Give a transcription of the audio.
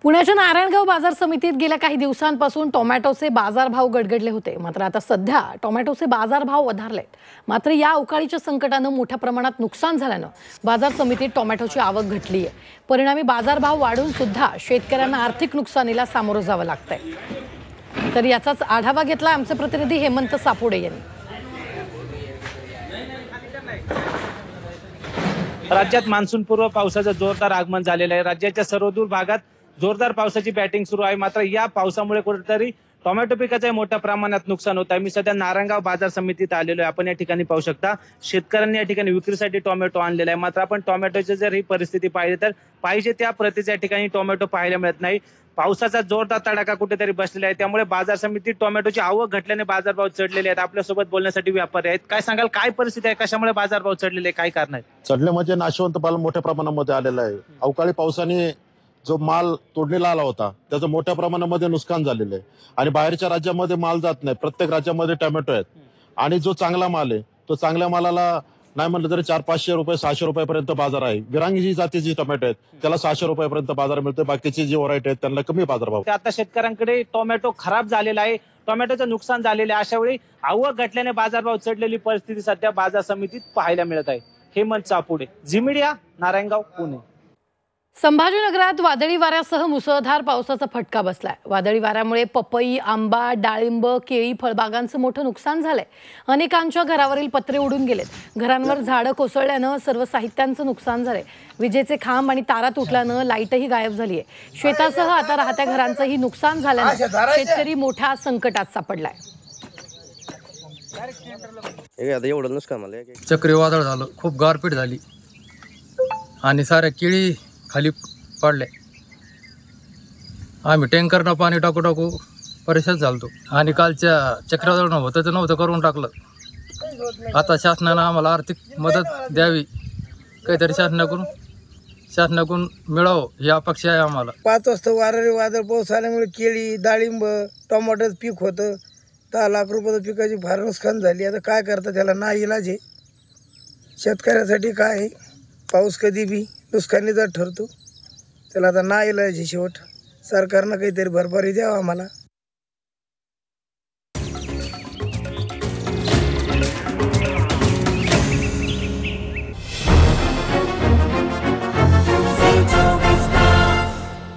पुण्याच्या नारायणगाव बाजार समितीत गेल्या काही दिवसांपासून टोमॅटोचे बाजारभाव गडगडले होते। मात्र आता सध्या टोमॅटोचे बाजारभाव वधारलेत। मात्र या अवकाळीच्या संकटाने मोठ्या प्रमाणात नुकसान झाल्याने बाजार समितीत टोमॅटोची आवक घटली आहे। परिणामी बाजारभाव वाढून सुद्धा शेतकऱ्यांना आर्थिक नुकसानीला सामोरं जावं लागतंय। तर याचाच आढावा घेतला आमचे प्रतिनिधी हेमंत सापुडे यांनी। राज्यात मान्सूनपूर्व पावसाचं जोरदार आगमन झालेलं आहे। राज्याच्या सर्वदूर भागात जोरदार पावसाची बॅटिंग सुरू आहे। मात्र या पावसामुळे कुठेतरी टोमॅटो पिकाचे मोठ्या प्रमाणात नुकसान होत आहे। मी सध्या नारायणगाव बाजार समितीत आलेलो आहे। आपण या ठिकाणी पाहू शकता शेतकऱ्यांनी या ठिकाणी विक्रीसाठी टोमॅटो आणलेला आहे। मात्र आपण टोमॅटोची जर ही परिस्थिती पाहिली तर पाहिजे त्या प्रतीच्या ठिकाणी टोमॅटो पाहायला मिळत नाही। पावसाचा जोरदार तडाखा कुठेतरी बसलेला आहे, त्यामुळे बाजार समितीत टोमॅटोची आवक घटल्याने बाजारभाव चढलेले आहेत। आपल्यासोबत बोलण्यासाठी व्यापारी आहेत। काय सांगाल, काय परिस्थिती आहे, कशामुळे बाजारभाव चढलेले, काय कारण आहे? चढले म्हणजे नाशवंत माल मोठ्या प्रमाणामध्ये आलेला आहे। अवकाळी पावसाने जो माल तोडणीला आला होता त्याचं मोठ्या प्रमाणामध्ये नुकसान झालेलं आहे आणि बाहेरच्या राज्यामध्ये माल जात नाही। प्रत्येक राज्यामध्ये टोमॅटो आहेत आणि जो चांगला माल आहे तो चांगल्या मालाला नाही म्हणलं तरी 400-500 रुपये 600 रुपयापर्यंत बाजार आहे। विरांगी जी जातीची टोमॅटो आहेत त्याला 600 रुपयापर्यंत बाजार मिळतो। बाकीची जी व्हरायटी आहेत त्यांना कमी बाजारभाव। आता शेतकऱ्यांकडे टोमॅटो खराब झालेला आहे, टोमॅटोचं नुकसान झालेलं आहे। अशा वेळी आवक घटल्याने बाजारभाव चढलेली परिस्थिती सध्या बाजार समितीत पाहायला मिळत आहे। Hemant Sapude, Zee media, Narayangaon, Pune. संभाजीनगरात वादळी वाऱ्यासह मुसळधार पावसाचा फटका बसलाय। वादळी वाऱ्यामुळे पपई, आंबा, डाळिंब, केळी फळबागांचं मोठं नुकसान झालंय। अनेकांच्या घरावरील पत्रे उडून गेलेत। घरांवर झाडं कोसळल्यानं सर्व साहित्यांचं नुकसान झालंय। विजेचे खांब आणि तारा तुटल्यानं लाईटही गायब झाली आहे। शेतासह आता राहत्या घरांचंही नुकसान झाल्यानं शेतकरी मोठ्या संकटात सापडलाय। एवढं नुकसान मला चक्रीवादळ झालं, खूप गारपीट झाली आणि साऱ्या केळी खाली पडले। आम्ही टँकरनं पाणी टाकू टाकू परेशान झालतो आणि कालच्या चक्रीवादळ होतं ते नव्हतं करून टाकलं। आता शासनानं आम्हाला आर्थिक मदत द्यावी, काहीतरी शासनाकडून मिळावं ही अपेक्षा आहे आम्हाला। 5 वाजता वादळी वादळ पाऊस आल्यामुळे केळी, डाळिंब, टोमॅटोचं पीक होतं। 10 लाख रुपयाचं पिकाची फार नुकसान झाली। आता काय करता, त्याला ना इलाज आहे। शेतकऱ्यासाठी काय आहे, पाऊस कधी बी नुकसानीचा ठरतो, त्याला आता ना इलाज आहे। शेवट सरकारनं काहीतरी भरपाई द्यावा आम्हाला।